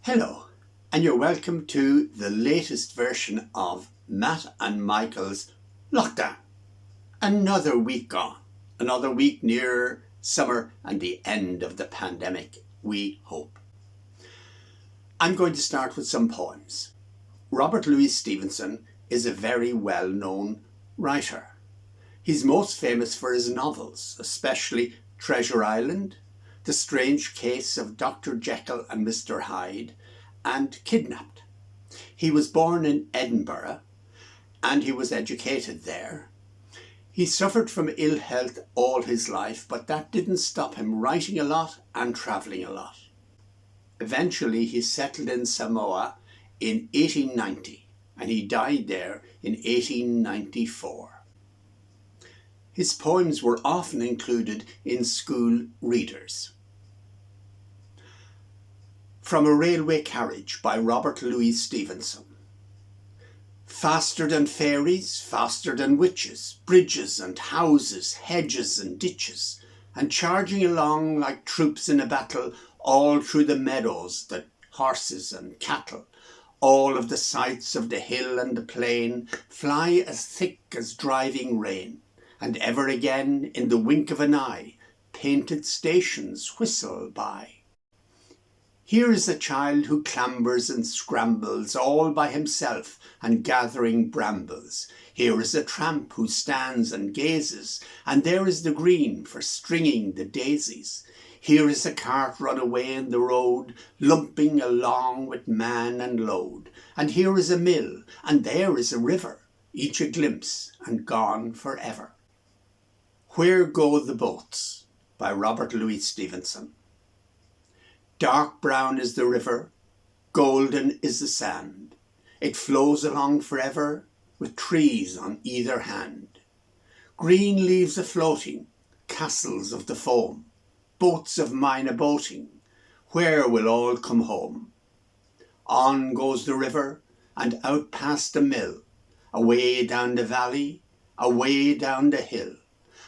Hello, and you're welcome to the latest version of Matt and Michael's Lockdown. Another week gone, another week near summer and the end of the pandemic, we hope. I'm going to start with some poems. Robert Louis Stevenson is a very well-known writer. He's most famous for his novels, especially Treasure Island, The Strange Case of Dr. Jekyll and Mr. Hyde, and Kidnapped. He was born in Edinburgh and he was educated there. He suffered from ill health all his life, but that didn't stop him writing a lot and travelling a lot. Eventually he settled in Samoa in 1890 and he died there in 1894. His poems were often included in school readers. From a Railway Carriage by Robert Louis Stevenson. Faster than fairies, faster than witches, bridges and houses, hedges and ditches, and charging along like troops in a battle, all through the meadows, the horses and cattle, all of the sights of the hill and the plain, fly as thick as driving rain, and ever again, in the wink of an eye, painted stations whistle by. Here is a child who clambers and scrambles all by himself and gathering brambles. Here is a tramp who stands and gazes, and there is the green for stringing the daisies. Here is a cart run away in the road, lumping along with man and load. And here is a mill, and there is a river, each a glimpse and gone forever. Where Go the Boats by Robert Louis Stevenson. Dark brown is the river, golden is the sand. It flows along forever with trees on either hand. Green leaves a-floating, castles of the foam, boats of mine a-boating, where will all come home? On goes the river and out past the mill, away down the valley, away down the hill,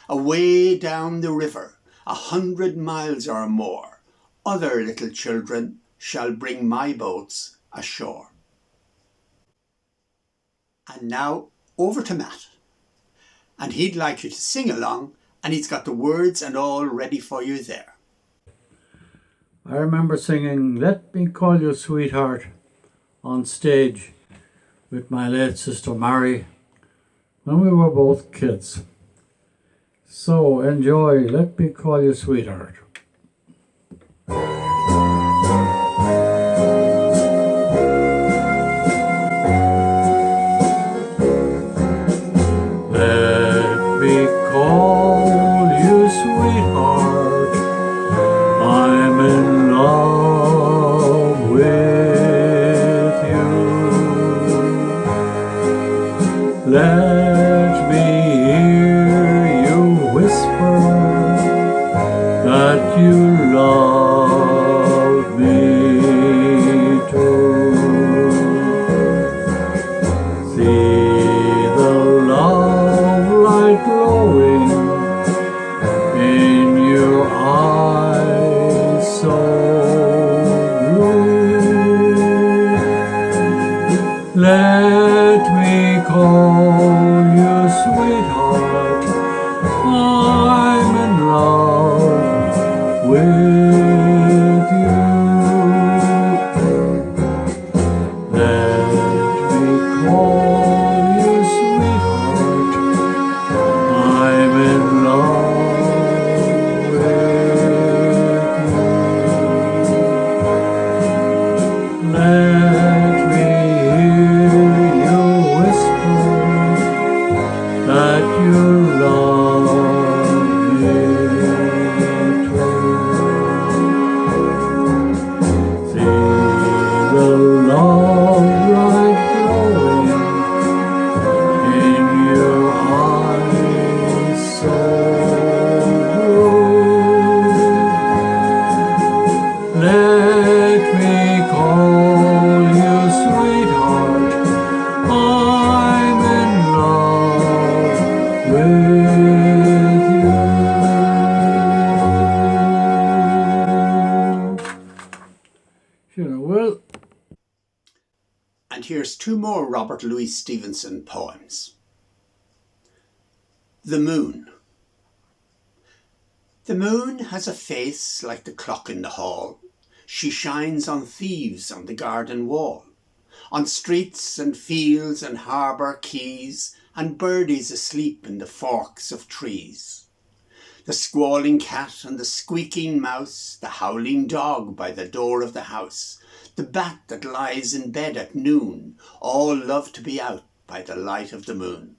away down the river, 100 miles or more. Other little children shall bring my boats ashore. And now over to Matt. And he'd like you to sing along, and he's got the words and all ready for you there. I remember singing Let Me Call You Sweetheart on stage with my late sister Mary when we were both kids. So enjoy Let Me Call You Sweetheart. Let me call you sweetheart, I'm in love with you. Let me hear you whisper that you love me too. See the love light glowing in your eyes so blue. Let me call you sweetheart, I'm in love with you. Let me call you sweetheart, I'm in love with you. Let me hear you whisper that you love me too. See the love light glowing in your eyes so blue. Let me call you sweetheart, I'm in love with you. Well, here's two more Robert Louis Stevenson poems. The Moon. The moon has a face like the clock in the hall. She shines on thieves on the garden wall, on streets and fields and harbour quays, and birdies asleep in the forks of trees. The squalling cat and the squeaking mouse, the howling dog by the door of the house, the bat that lies in bed at noon, all love to be out by the light of the moon.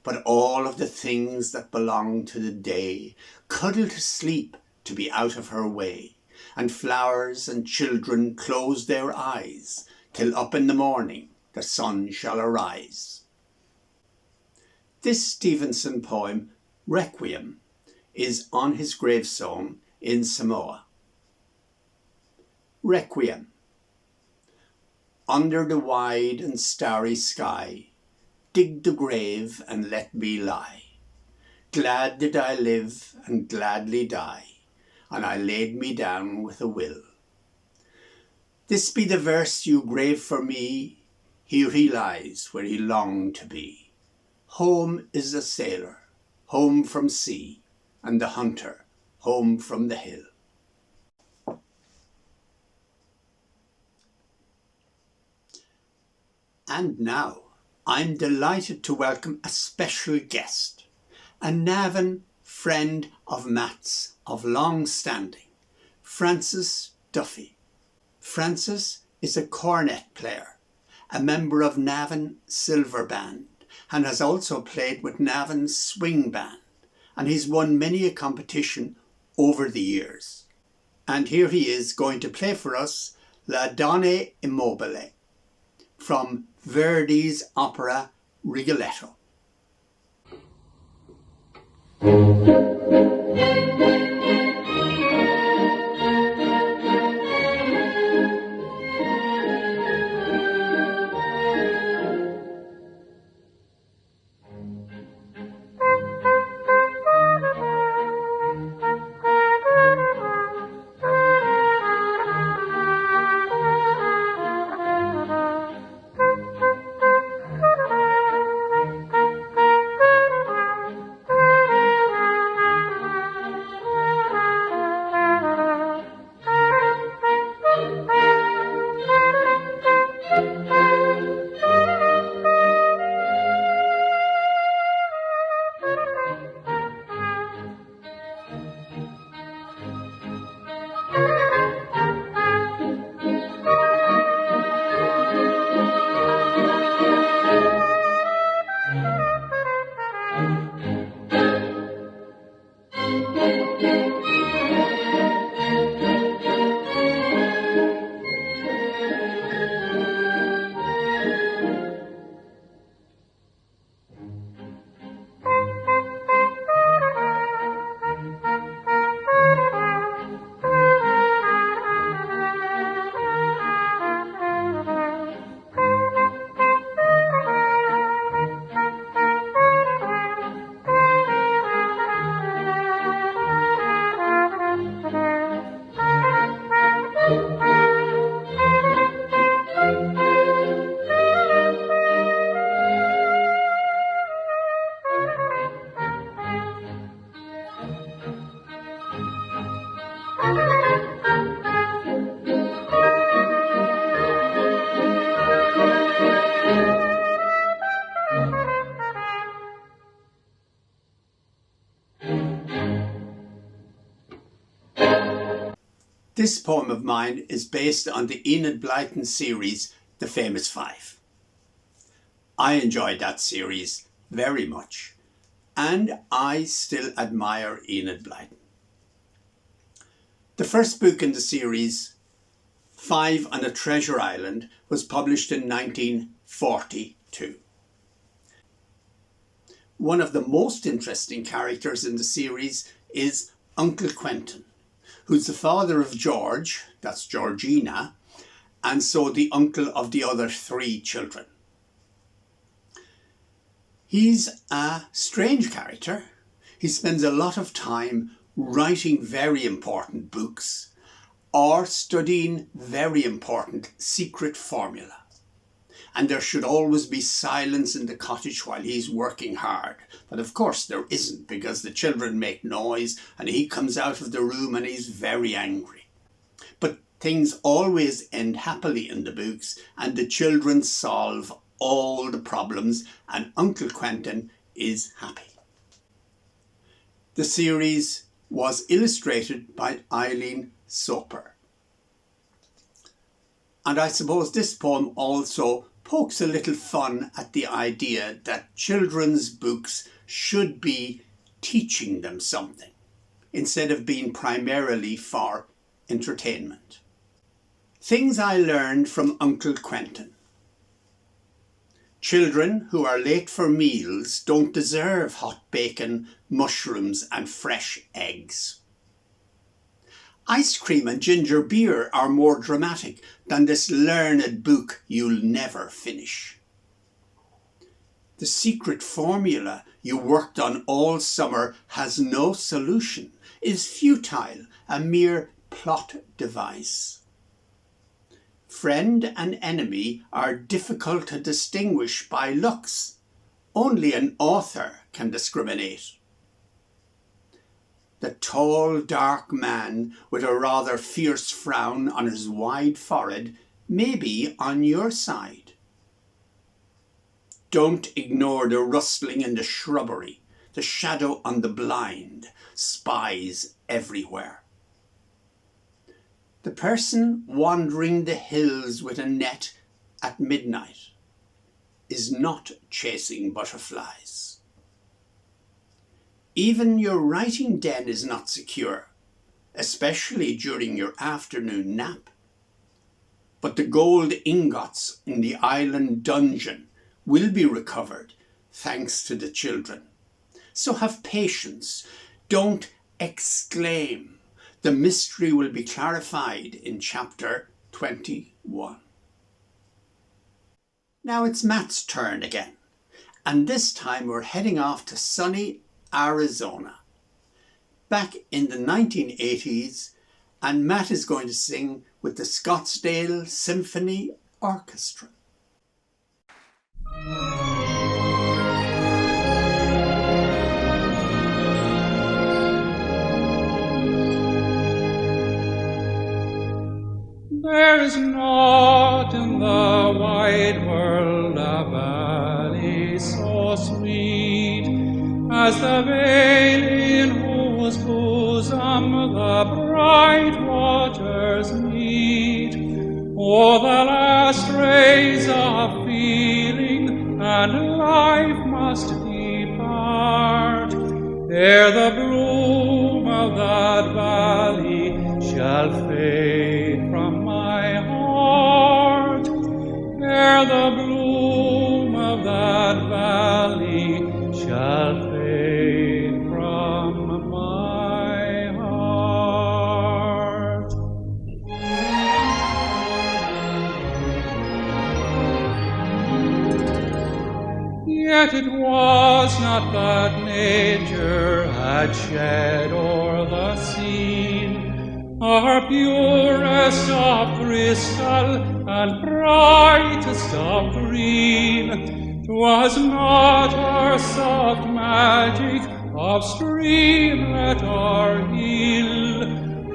But all of the things that belong to the day cuddle to sleep to be out of her way, and flowers and children close their eyes till up in the morning the sun shall arise. This Stevenson poem, Requiem, is on his gravestone in Samoa. Requiem. Under the wide and starry sky, dig the grave and let me lie. Glad did I live and gladly die, and I laid me down with a will. This be the verse you grave for me, here he lies where he longed to be. Home is the sailor, home from sea, and the hunter, home from the hill. And now, I'm delighted to welcome a special guest, a Navan friend of Matt's of long standing, Francis Duffy. Francis is a cornet player, a member of Navan Silver Band, and has also played with Navan's Swing Band, and he's won many a competition over the years. And here he is going to play for us La Donna Immobile from Verdi's opera Rigoletto. This poem of mine is based on the Enid Blyton series, The Famous Five. I enjoyed that series very much, and I still admire Enid Blyton. The first book in the series, Five on a Treasure Island, was published in 1942. One of the most interesting characters in the series is Uncle Quentin, who's the father of George, that's Georgina, and so the uncle of the other three children. He's a strange character. He spends a lot of time writing very important books or studying very important secret formula. and there should always be silence in the cottage while he's working hard. But of course there isn't, because the children make noise and he comes out of the room and he's very angry. But things always end happily in the books, and the children solve all the problems, and Uncle Quentin is happy. The series was illustrated by Eileen Soper. And I suppose this poem also pokes a little fun at the idea that children's books should be teaching them something, instead of being primarily for entertainment. Things I learned from Uncle Quentin. Children who are late for meals don't deserve hot bacon, mushrooms and fresh eggs. Ice cream and ginger beer are more dramatic than this learned book you'll never finish. The secret formula you worked on all summer has no solution, is futile, a mere plot device. Friend and enemy are difficult to distinguish by looks. Only an author can discriminate. The tall, dark man with a rather fierce frown on his wide forehead may be on your side. Don't ignore the rustling in the shrubbery, the shadow on the blind, spies everywhere. The person wandering the hills with a net at midnight is not chasing butterflies. Even your writing den is not secure, especially during your afternoon nap. But the gold ingots in the island dungeon will be recovered thanks to the children. So have patience. Don't exclaim. The mystery will be clarified in chapter 21. Now it's Matt's turn again, and this time we're heading off to sunny Arizona. Back in the 1980s, and Matt is going to sing with the Scottsdale Symphony Orchestra. There is not in the wide world a valley so sweet as the vale in whose bosom the bright waters meet. Oh, the last rays of feeling and life must depart ere the bloom of that valley shall fade from my heart, ere the bloom of that valley shall fade from my heart. Yet it was not that nature had shed o'er the scene our purest of crystal and brightest of green. 'Twas not our soft magic of streamlet or hill.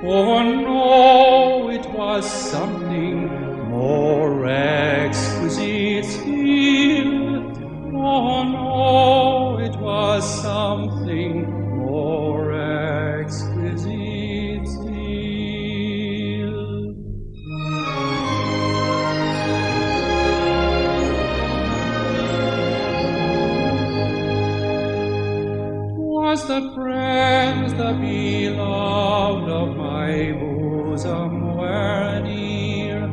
Oh no, it was something more exquisite still. Oh no, it was something more exquisite still. Was the friends, the beloved of my bosom were near,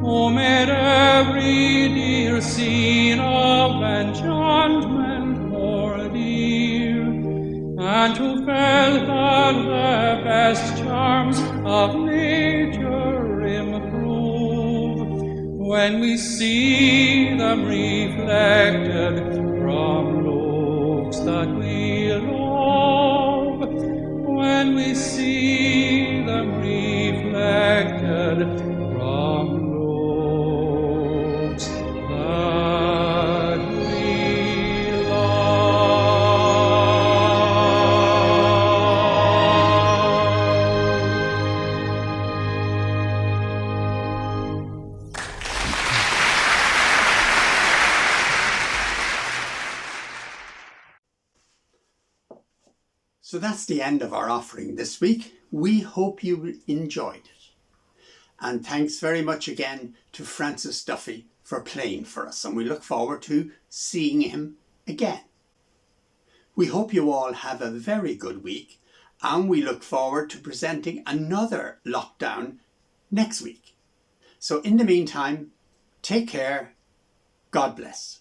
who made every dear scene of enchantment more dear, and who felt that the best charms of nature improve when we see them reflected from looks that we love, when we see them reflected from looks that So that's the end of our offering this week. We hope you enjoyed it. And thanks very much again to Francis Duffy for playing for us, and we look forward to seeing him again. We hope you all have a very good week, and we look forward to presenting another lockdown next week. So in the meantime, take care. God bless.